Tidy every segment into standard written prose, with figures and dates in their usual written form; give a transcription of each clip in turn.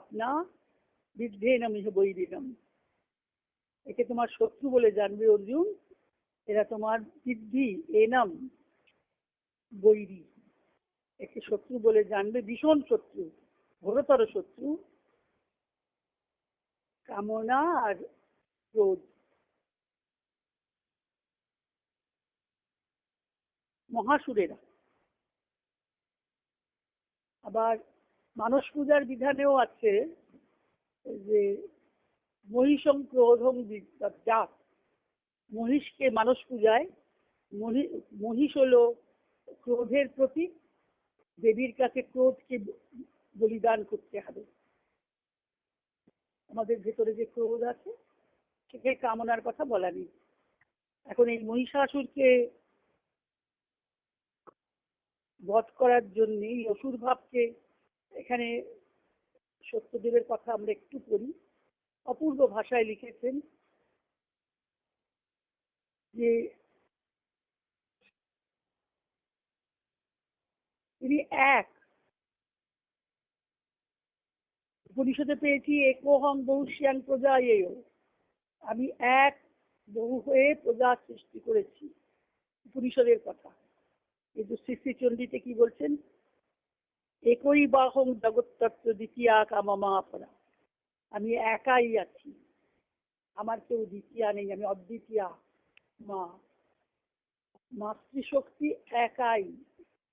পাপনা বিদ্ধেনম ইহ বৈরিণম। একে তোমার শত্রু বলে জানবে অর্জুন, এরা তোমার বিদ্ধি এনম বৈরী, একে শত্রু বলে জানবে, ভীষণ শত্রু, ঘোরতর শত্রু। কামনা আর ক্রোধ, মহাসুরেরা। আবার মানস পূজার বিধানেও আছে যে মহিষং ক্রোধং বিদ্যাৎ, মহিষকে মানস পূজায়, মহিষ হলো ক্রোধের প্রতীক, দেবীর কাছে ক্রোধকে বলিদান করতে হবে। আমাদের ভেতরে যে ক্রোধ আছে সেকে কামনার কথা বলা নেই। এখন এই মহিষাসুরকে বধ করার জন্য অসুর ভাবকে এখানে সত্যদেবের কথা আমরা একটু পড়ি। অপূর্ব ভাষায় লিখেছেন যে তিনি এক, উপনিষদে পেয়েছি একোহং বহুশ্যাং প্রজা, আমি এক বহু হয়ে প্রজা সৃষ্টি করেছি, উপনিষদের কথা। কিন্তু শ্রী শ্রী চণ্ডীতে কি বলছেন, একই বাহং জগৎতত্ত্ব দ্বিতীয়া কামামা আপনা, আমি একাই আছি, আমার কেউ দ্বিতীয়া নেই, আমি অদ্বিতীয়া মা। মাতৃশক্তি একাই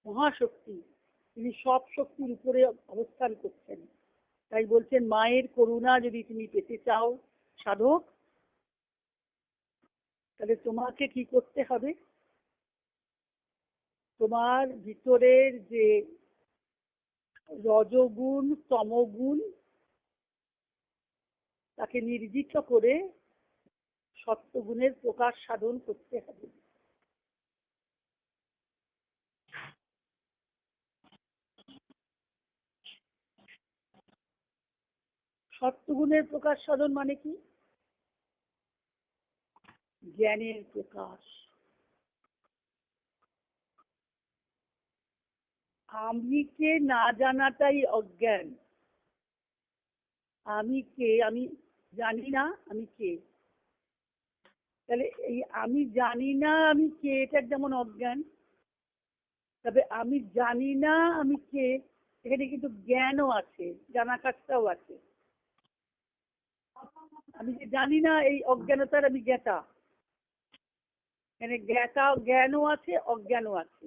মহাশক্তি, তিনি সব শক্তির উপরে অবস্থান করছেন। তাই বলছেন মায়ের করুণা যদি তুমি পেতে চাও সাধক, তাহলে তোমাকে কি করতে হবে, তোমার ভিতরের যে রজগুণ তমগুণ তাকে নির্জিত করে সত্যগুণের প্রকাশ সাধন করতে হবে। সত্যগুণের প্রকাশ সাধন মানে কি, জ্ঞানের প্রকাশ। আমি কে না জানাটাই অজ্ঞান। আমি কে, আমি জানি না আমি কে, তাহলে এই আমি জানি না আমি কে, এটা যেমন অজ্ঞান। তবে আমি জানি না আমি কে, এখানে কিন্তু জ্ঞানও আছে, জানা কাজটাও আছে। আমি যে জানি না এই অজ্ঞানতার আমি জ্ঞাতা, মানে জ্ঞাতা জ্ঞানও আছে অজ্ঞানও আছে।